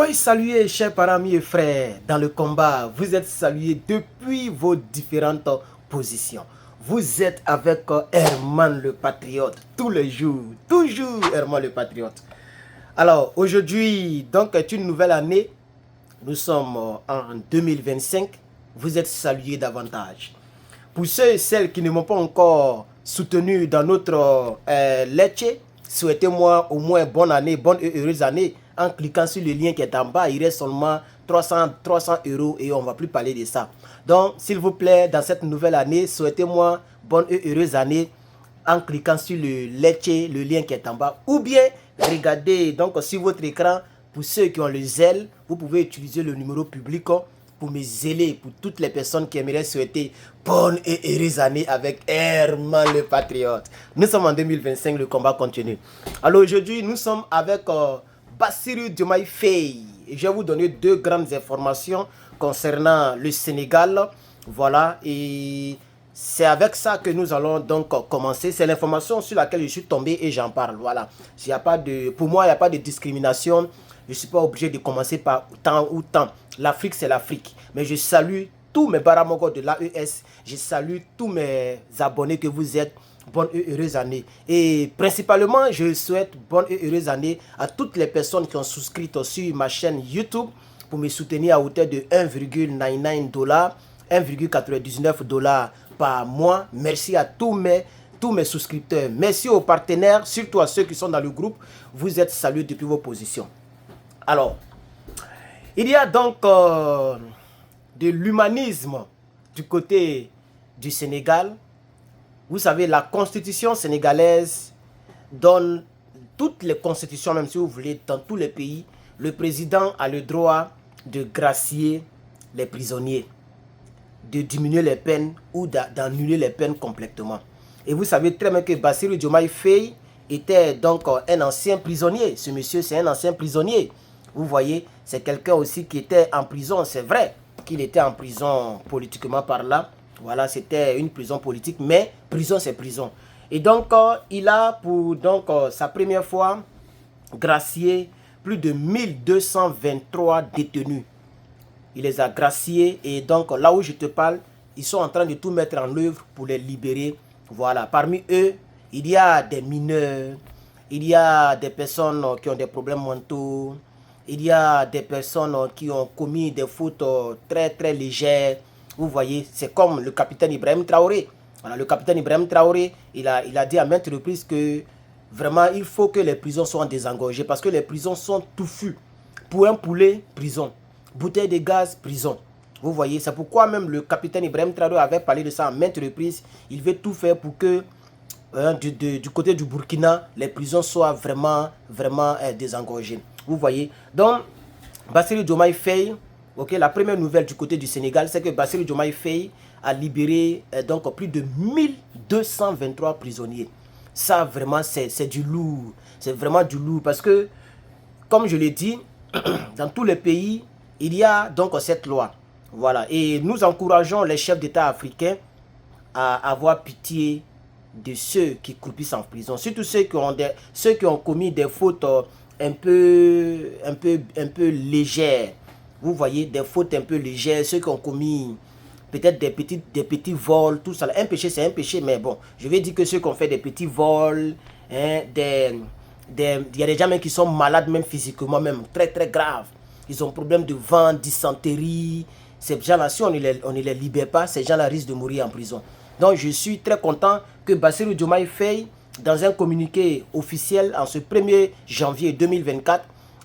Soyez salués, chers parents, amis et frères, dans le combat. Vous êtes salués depuis vos différentes positions. Vous êtes avec Herman le Patriote, tous les jours, toujours Herman le Patriote. Alors, aujourd'hui, donc, est une nouvelle année. Nous sommes en 2025. Vous êtes salués davantage. Pour ceux et celles qui ne m'ont pas encore soutenu dans notre lecture, souhaitez-moi au moins bonne année, bonne et heureuse année. En cliquant sur le lien qui est en bas, il reste seulement 300 € et on ne va plus parler de ça. Donc, s'il vous plaît, dans cette nouvelle année, souhaitez-moi bonne et heureuse année en cliquant sur le lien qui est en bas. Ou bien, regardez donc sur votre écran, pour ceux qui ont le zèle, vous pouvez utiliser le numéro public pour me zéler, pour toutes les personnes qui aimeraient souhaiter bonne et heureuse année avec Herman le Patriote. Nous sommes en 2025, le combat continue. Alors aujourd'hui, nous sommes avec Bassirou Diomaye Faye. Et je vais vous donner deux grandes informations concernant le Sénégal. Voilà, et c'est avec ça que nous allons donc commencer. C'est l'information sur laquelle je suis tombé et j'en parle. Voilà, pour moi, il n'y a pas de discrimination. Je ne suis pas obligé de commencer par tant ou tant. L'Afrique, c'est l'Afrique. Mais je salue tous mes baramogos de l'AES. Je salue tous mes abonnés que vous êtes. Bonne et heureuse année. Et principalement, je souhaite bonne et heureuse année à toutes les personnes qui ont souscrit sur ma chaîne YouTube pour me soutenir à hauteur de 1,99 $, 1,99 $ par mois. Merci à tous mes souscripteurs. Merci aux partenaires, surtout à ceux qui sont dans le groupe. Vous êtes salués depuis vos positions. Alors, il y a donc de l'humanisme du côté du Sénégal. Vous savez, la constitution sénégalaise donne, toutes les constitutions, même si vous voulez, dans tous les pays, le président a le droit de gracier les prisonniers, de diminuer les peines ou d'annuler les peines complètement. Et vous savez très bien que Bassirou Diomaye Faye était donc un ancien prisonnier. Ce monsieur, c'est un ancien prisonnier. Vous voyez, c'est quelqu'un aussi qui était en prison. C'est vrai qu'il était en prison politiquement par là. Voilà, c'était une prison politique, mais prison, c'est prison. Et donc, il a pour sa première fois gracié plus de 1223 détenus. Il les a graciés et donc, là où je te parle, ils sont en train de tout mettre en œuvre pour les libérer. Voilà, parmi eux, il y a des mineurs, il y a des personnes qui ont des problèmes mentaux, il y a des personnes qui ont commis des fautes très très légères. Vous voyez, c'est comme le capitaine Ibrahim Traoré. Voilà, le capitaine Ibrahim Traoré, il a dit à maintes reprises que vraiment, il faut que les prisons soient désengorgées parce que les prisons sont touffues. Pour un poulet, prison. Bouteille de gaz, prison. Vous voyez, c'est pourquoi même le capitaine Ibrahim Traoré avait parlé de ça à maintes reprises. Il veut tout faire pour que du côté du Burkina, les prisons soient vraiment désengorgées. Vous voyez, donc, Bassirou Diomaye Faye, ok, la première nouvelle du côté du Sénégal, c'est que Bassirou Diomaye Faye a libéré donc plus de 1223 prisonniers. Ça, vraiment, c'est du lourd. C'est vraiment du lourd parce que, comme je l'ai dit, dans tous les pays, il y a donc cette loi. Voilà. Et nous encourageons les chefs d'État africains à avoir pitié de ceux qui croupissent en prison. Surtout ceux qui ont commis des fautes un peu légères. Vous voyez, des fautes un peu légères, ceux qui ont commis peut-être des petits vols, tout ça. Un péché, c'est un péché, mais bon, je vais dire que ceux qui ont fait des petits vols, hein, il y a des gens même qui sont malades, même physiquement, même très très graves. Ils ont problème de ventre, dysenterie. Ces gens-là, si on ne les libère pas, ces gens-là risquent de mourir en prison. Donc, je suis très content que Bassirou Diomaye Faye, dans un communiqué officiel, en ce 1er janvier 2024,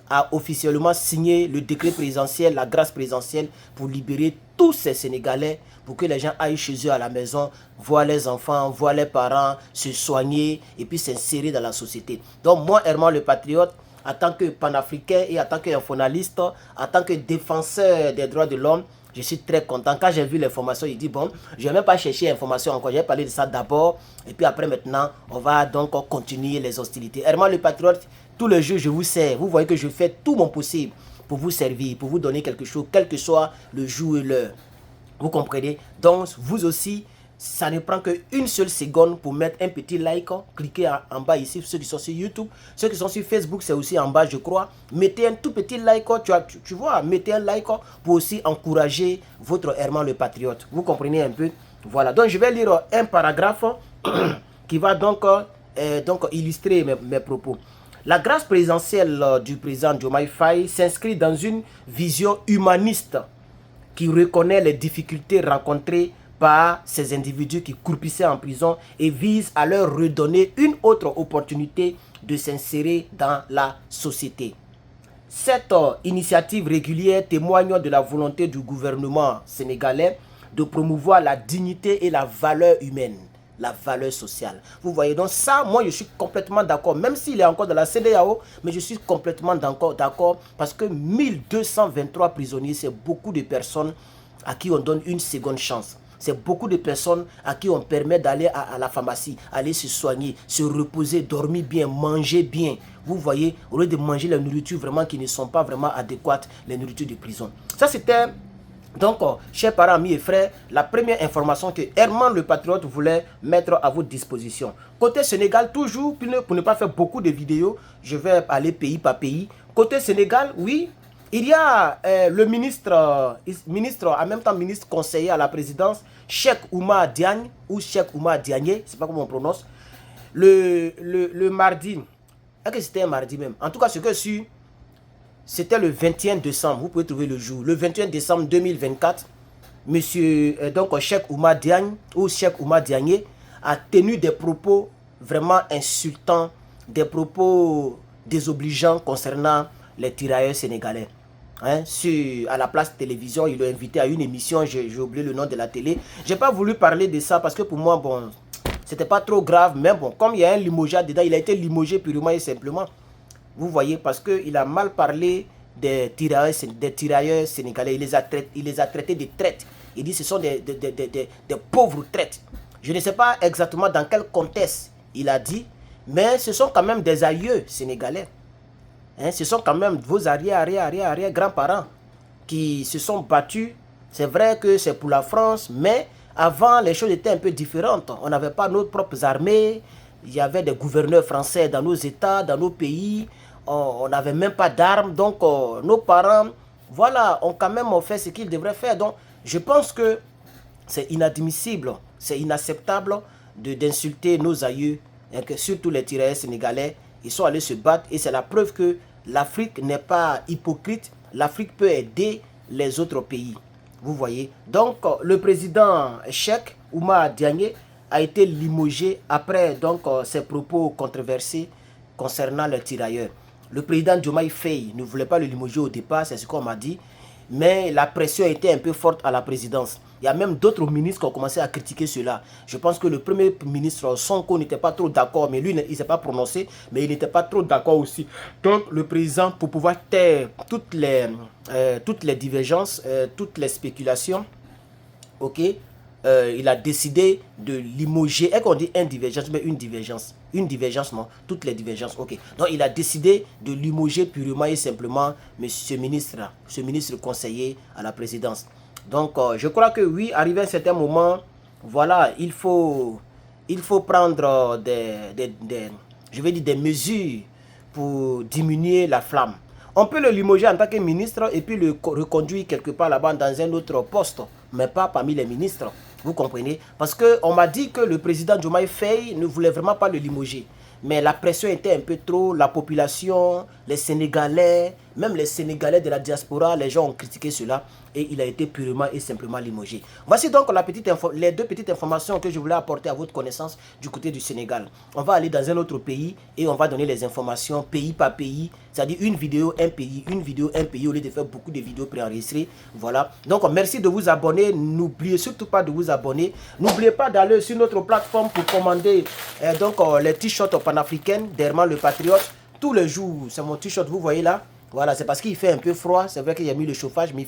a officiellement signé le décret présidentiel, la grâce présidentielle pour libérer tous ces Sénégalais, pour que les gens aillent chez eux à la maison, voir les enfants, voir les parents, se soigner et puis s'insérer dans la société. Donc moi, Herman le Patriote, en tant que panafricain et en tant qu'infonaliste, en tant que défenseur des droits de l'homme, je suis très content. Quand j'ai vu l'information, il dit bon, je ne vais même pas chercher l'information encore, je vais parler de ça d'abord. Et puis après maintenant, on va donc continuer les hostilités. Herman le Patriote, tous les jours je vous sers. Vous voyez que je fais tout mon possible pour vous servir, pour vous donner quelque chose, quel que soit le jour et l'heure. Vous comprenez? Donc vous aussi, Ça ne prend qu'une seule seconde pour mettre un petit like. Cliquez en bas ici, ceux qui sont sur YouTube. Ceux qui sont sur Facebook, c'est aussi en bas, je crois. Mettez un tout petit like, tu vois, mettez un like pour aussi encourager votre Herman le Patriote. Vous comprenez un peu? Voilà, donc je vais lire un paragraphe qui va donc illustrer mes propos. La grâce présidentielle du président Diomaye Faye s'inscrit dans une vision humaniste qui reconnaît les difficultés rencontrées par ces individus qui croupissaient en prison et vise à leur redonner une autre opportunité de s'insérer dans la société. Cette initiative régulière témoigne de la volonté du gouvernement sénégalais de promouvoir la dignité et la valeur humaine, la valeur sociale. Vous voyez, donc ça, moi je suis complètement d'accord, même s'il est encore dans la CEDEAO, mais je suis complètement d'accord parce que 1223 prisonniers, c'est beaucoup de personnes à qui on donne une seconde chance. C'est beaucoup de personnes à qui on permet d'aller à la pharmacie, aller se soigner, se reposer, dormir bien, manger bien. Vous voyez, au lieu de manger les nourritures vraiment qui ne sont pas vraiment adéquates, les nourritures de prison. Ça, c'était, donc, chers parents, amis et frères, la première information que Herman le Patriote voulait mettre à votre disposition. Côté Sénégal, toujours, pour ne pas faire beaucoup de vidéos, je vais aller pays par pays. Côté Sénégal, oui, il y a le ministre, en même temps ministre conseiller à la présidence, Cheikh Oumar Diagne, ou Cheikh Oumar Diagne, je ne sais pas comment on prononce, le mardi, est-ce que c'était un mardi même? En tout cas, ce que je suis, c'était le 21 décembre, vous pouvez trouver le jour, le 21 décembre 2024, monsieur, donc Cheikh Oumar Diagne, ou Cheikh Oumar Diagne, a tenu des propos vraiment insultants, des propos désobligeants concernant les tirailleurs sénégalais. Hein, à la place télévision, il l'a invité à une émission, j'ai oublié le nom de la télé. J'ai pas voulu parler de ça parce que pour moi, bon, c'était pas trop grave, mais bon, comme il y a un limogeage dedans, il a été limogé purement et simplement. Vous voyez, parce qu'il a mal parlé des tirailleurs sénégalais, il les a traités de traîtres. Il dit que ce sont des pauvres traîtres. Je ne sais pas exactement dans quel contexte il a dit, mais ce sont quand même des aïeux sénégalais. Hein, ce sont quand même vos arrière grands-parents qui se sont battus. C'est vrai que c'est pour la France, mais avant, les choses étaient un peu différentes. On n'avait pas nos propres armées. Il y avait des gouverneurs français dans nos États, dans nos pays. On n'avait même pas d'armes. Donc, nos parents, voilà, ont quand même fait ce qu'ils devraient faire. Donc, je pense que c'est inadmissible, c'est inacceptable d'insulter nos aïeux, hein, que surtout les tirailleurs sénégalais. Ils sont allés se battre et c'est la preuve que l'Afrique n'est pas hypocrite. L'Afrique peut aider les autres pays. Vous voyez. Donc, le président Cheikh Oumar Diagne a été limogé après donc, ses propos controversés concernant les tirailleurs. Le président Diomaye Faye ne voulait pas le limoger au départ, c'est ce qu'on m'a dit. Mais la pression était un peu forte à la présidence. Il y a même d'autres ministres qui ont commencé à critiquer cela. Je pense que le premier ministre Sonko n'était pas trop d'accord, mais lui, il ne s'est pas prononcé, mais il n'était pas trop d'accord aussi. Donc, le président, pour pouvoir taire toutes les divergences, toutes les spéculations, ok, il a décidé de limoger, est-ce qu'on dit une divergence, mais une divergence, non, toutes les divergences, ok. Donc, il a décidé de limoger purement et simplement ce ministre conseiller à la présidence. Donc, je crois que oui, arrivé à un certain moment, voilà, il faut prendre des mesures pour diminuer la flamme. On peut le limoger en tant que ministre et puis le reconduire quelque part là-bas dans un autre poste, mais pas parmi les ministres. Vous comprenez? Parce qu'on m'a dit que le président Diomaye Faye ne voulait vraiment pas le limoger. Mais la pression était un peu trop, la population, les Sénégalais, même les Sénégalais de la diaspora, les gens ont critiqué cela et il a été purement et simplement limogé. Voici donc les deux petites informations que je voulais apporter à votre connaissance du côté du Sénégal. On va aller dans un autre pays et on va donner les informations pays par pays, c'est-à-dire une vidéo, un pays, au lieu de faire beaucoup de vidéos préenregistrées. Voilà. Donc merci de vous abonner, n'oubliez surtout pas de vous abonner. N'oubliez pas d'aller sur notre plateforme pour commander les t-shirts panafricaines d'Herman le Patriote. Tous les jours, c'est mon t-shirt, vous voyez là. Voilà, c'est parce qu'il fait un peu froid. C'est vrai qu'il y a mis le chauffage, mais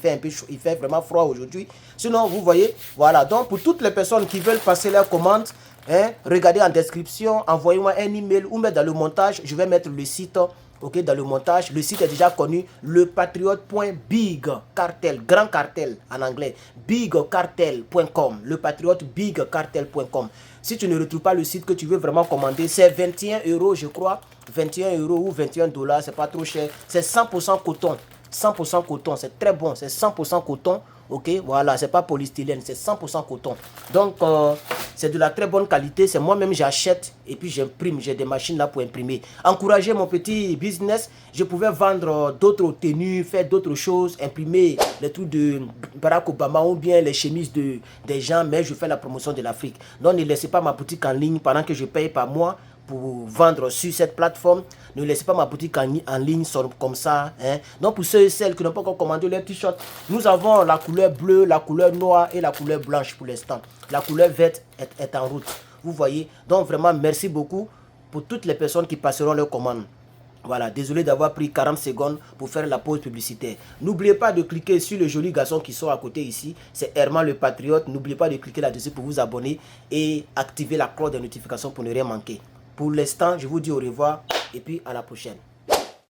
il fait vraiment froid aujourd'hui. Sinon, vous voyez, voilà. Donc, pour toutes les personnes qui veulent passer leur commande, hein, regardez en description, envoyez-moi un email ou même dans le montage, je vais mettre le site. Ok, dans le montage, le site est déjà connu, lepatriote.big, cartel, grand cartel en anglais, bigcartel.com, lepatriote.bigcartel.com. Si tu ne retrouves pas le site que tu veux vraiment commander, c'est 21 euros, je crois, 21 euros ou 21 dollars, c'est pas trop cher, c'est 100% coton. 100% coton, c'est très bon, c'est 100% coton, ok, voilà, c'est pas polystyrène, c'est 100% coton. Donc, c'est de la très bonne qualité, c'est moi-même j'achète et puis j'imprime, j'ai des machines là pour imprimer. Encourager mon petit business, je pouvais vendre d'autres tenues, faire d'autres choses, imprimer les trucs de Barack Obama ou bien les chemises des gens, mais je fais la promotion de l'Afrique. Donc, ne laissez pas ma boutique en ligne pendant que je paye par mois pour vendre sur cette plateforme. Ne laissez pas ma boutique en ligne comme ça. Hein. Donc pour ceux et celles qui n'ont pas encore commandé leur t-shirt, nous avons la couleur bleue, la couleur noire et la couleur blanche pour l'instant. La couleur verte est en route. Vous voyez. Donc vraiment merci beaucoup pour toutes les personnes qui passeront leur commande. Voilà, désolé d'avoir pris 40 secondes pour faire la pause publicitaire. N'oubliez pas de cliquer sur le joli garçon qui sort à côté ici. C'est Herman le Patriote. N'oubliez pas de cliquer là-dessus pour vous abonner et activer la cloche de notification pour ne rien manquer. Pour l'instant, je vous dis au revoir et puis à la prochaine.